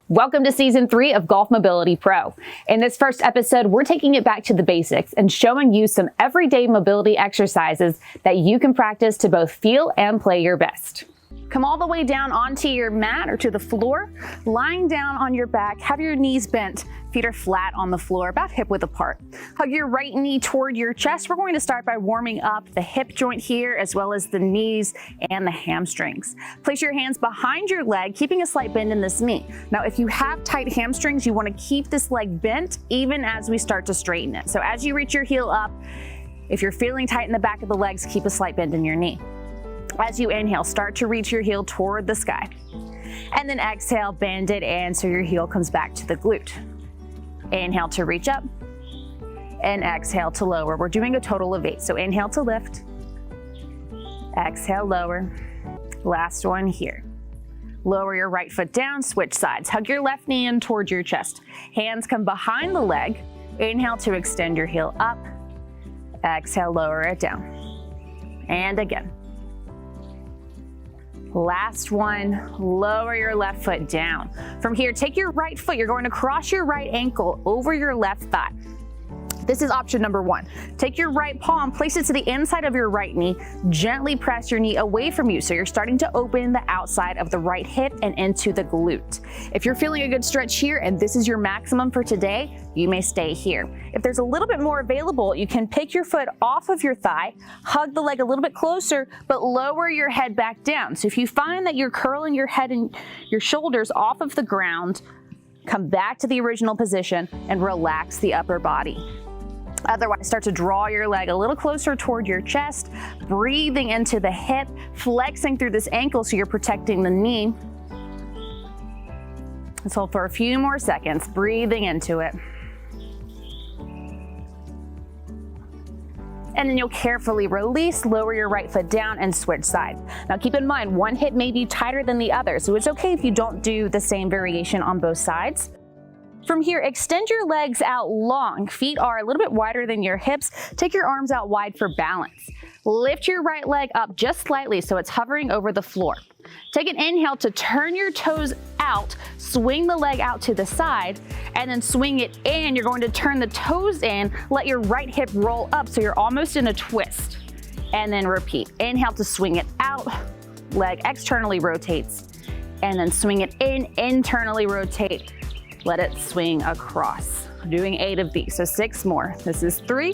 Welcome to Season 3 of Golf Mobility Pro. In this first episode, we're taking it back to the basics and showing you some everyday mobility exercises that you can practice to both feel and play your best. Come all the way down onto your mat or to the floor, lying down on your back, have your knees bent, feet are flat on the floor, about hip width apart. Hug your right knee toward your chest. We're going to start by warming up the hip joint here, as well as the knees and the hamstrings. Place your hands behind your leg, keeping a slight bend in this knee. Now, if you have tight hamstrings, you want to keep this leg bent even as we start to straighten it. So as you reach your heel up, if you're feeling tight in the back of the legs, keep a slight bend in your knee. As you inhale, start to reach your heel toward the sky. And then exhale, bend it in so your heel comes back to the glute. Inhale to reach up, and exhale to lower. We're doing a total of 8. So inhale to lift, exhale, lower. Last one here. Lower your right foot down, switch sides. Hug your left knee in toward your chest. Hands come behind the leg. Inhale to extend your heel up. Exhale, lower it down. And again. Last one, lower your left foot down. From here, take your right foot. You're going to cross your right ankle over your left thigh. This is option number 1. Take your right palm, place it to the inside of your right knee, gently press your knee away from you. So you're starting to open the outside of the right hip and into the glute. If you're feeling a good stretch here and this is your maximum for today, you may stay here. If there's a little bit more available, you can pick your foot off of your thigh, hug the leg a little bit closer, but lower your head back down. So if you find that you're curling your head and your shoulders off of the ground, come back to the original position and relax the upper body. Otherwise, start to draw your leg a little closer toward your chest, breathing into the hip, flexing through this ankle so you're protecting the knee. Let's hold for a few more seconds, breathing into it. And then you'll carefully release, lower your right foot down and switch sides. Now keep in mind, one hip may be tighter than the other, so it's okay if you don't do the same variation on both sides. From here, extend your legs out long. Feet are a little bit wider than your hips. Take your arms out wide for balance. Lift your right leg up just slightly so it's hovering over the floor. Take an inhale to turn your toes out, swing the leg out to the side, and then swing it in. You're going to turn the toes in, let your right hip roll up so you're almost in a twist. And then repeat. Inhale to swing it out, leg externally rotates, and then swing it in, internally rotate. Let it swing across. I'm doing 8 of these, so 6 more. This is 3.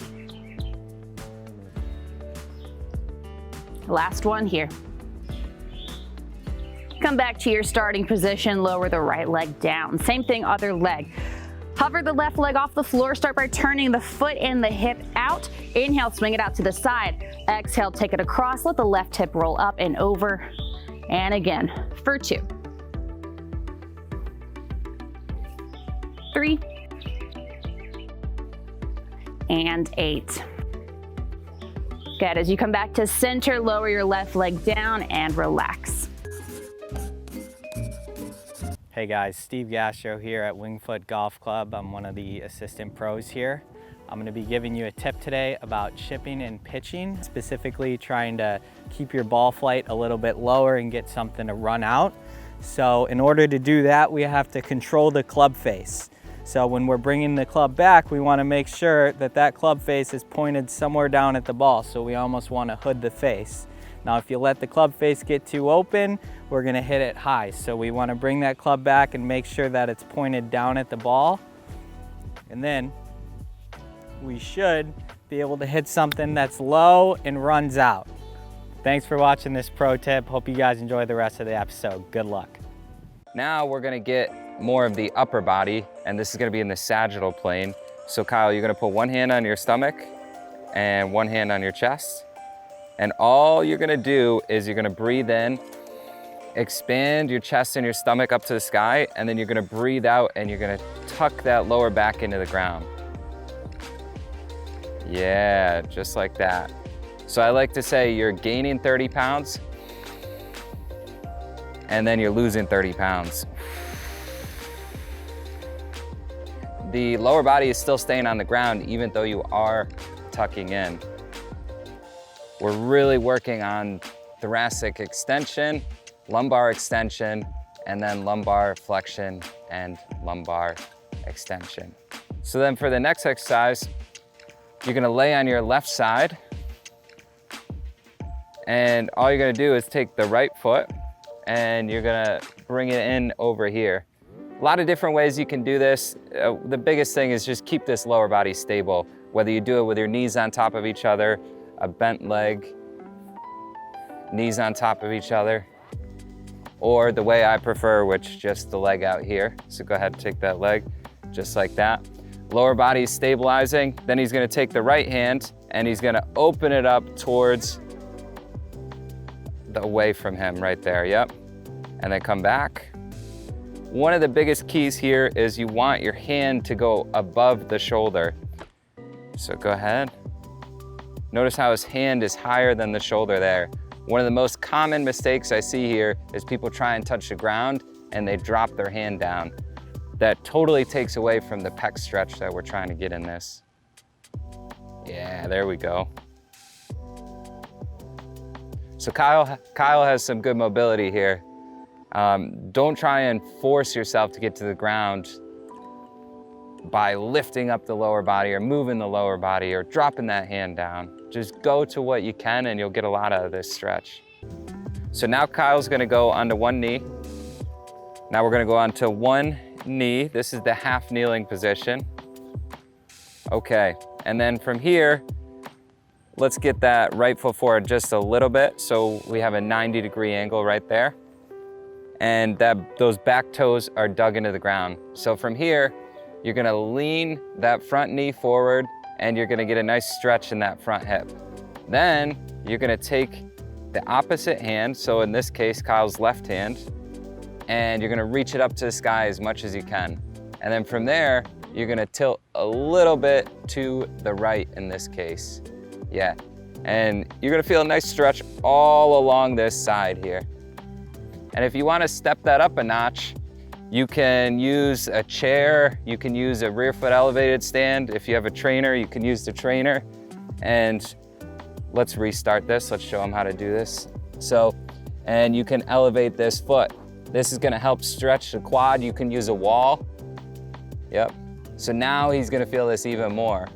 Last one here. Come back to your starting position, lower the right leg down. Same thing, other leg. Hover the left leg off the floor, start by turning the foot and the hip out. Inhale, swing it out to the side. Exhale, take it across, let the left hip roll up and over. And again, for 2. 3, and 8. Good. As you come back to center, lower your left leg down and relax. Hey guys, Steve Gastrau here at Wingfoot Golf Club. I'm one of the assistant pros here. I'm going to be giving you a tip today about chipping and pitching, specifically trying to keep your ball flight a little bit lower and get something to run out. So in order to do that, we have to control the club face. So when we're bringing the club back, we want to make sure that that club face is pointed somewhere down at the ball. So we almost want to hood the face. Now, if you let the club face get too open, we're going to hit it high. So we want to bring that club back and make sure that it's pointed down at the ball. And then we should be able to hit something that's low and runs out. Thanks for watching this pro tip. Hope you guys enjoy the rest of the episode. Good luck. Now we're gonna get more of the upper body, and this is gonna be in the sagittal plane. So Kyle, you're gonna put one hand on your stomach and one hand on your chest. And all you're gonna do is you're gonna breathe in, expand your chest and your stomach up to the sky, and then you're gonna breathe out and you're gonna tuck that lower back into the ground. Yeah, just like that. So I like to say you're gaining 30 pounds and then you're losing 30 pounds. The lower body is still staying on the ground even though you are tucking in. We're really working on thoracic extension, lumbar extension, and then lumbar flexion and lumbar extension. So then for the next exercise, you're gonna lay on your left side, and all you're gonna do is take the right foot and you're gonna bring it in over here. A lot of different ways you can do this. The biggest thing is just keep this lower body stable, whether you do it with your knees on top of each other, a bent leg, knees on top of each other, or the way I prefer, which just the leg out here. So go ahead and take that leg, just like that. Lower body is stabilizing. Then he's gonna take the right hand and he's gonna open it up towards away from him right there, yep. And then come back. One of the biggest keys here is you want your hand to go above the shoulder. So go ahead. Notice how his hand is higher than the shoulder there. One of the most common mistakes I see here is people try and touch the ground and they drop their hand down. That totally takes away from the pec stretch that we're trying to get in this. Yeah, there we go. So Kyle has some good mobility here. Don't try and force yourself to get to the ground by lifting up the lower body or moving the lower body or dropping that hand down. Just go to what you can and you'll get a lot out of this stretch. So now Kyle's gonna go onto one knee. Now we're gonna go onto one knee. This is the half kneeling position. Okay, and then from here, let's get that right foot forward just a little bit so we have a 90-degree angle right there. And those back toes are dug into the ground. So from here, you're gonna lean that front knee forward and you're gonna get a nice stretch in that front hip. Then you're gonna take the opposite hand, so in this case, Kyle's left hand, and you're gonna reach it up to the sky as much as you can. And then from there, you're gonna tilt a little bit to the right in this case. Yeah, and you're gonna feel a nice stretch all along this side here. And if you wanna step that up a notch, you can use a chair, you can use a rear foot elevated stand. If you have a trainer, you can use the trainer. And let's restart this, let's show them how to do this. So, and you can elevate this foot. This is gonna help stretch the quad. You can use a wall. Yep, so now he's gonna feel this even more,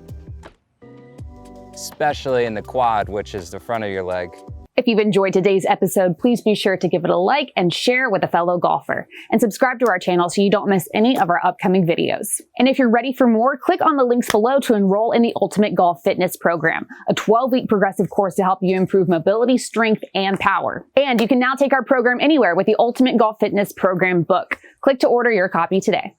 especially in the quad, which is the front of your leg. If you've enjoyed today's episode, please be sure to give it a like and share with a fellow golfer. And subscribe to our channel so you don't miss any of our upcoming videos. And if you're ready for more, click on the links below to enroll in the Ultimate Golf Fitness Program, a 12-week progressive course to help you improve mobility, strength, and power. And you can now take our program anywhere with the Ultimate Golf Fitness Program book. Click to order your copy today.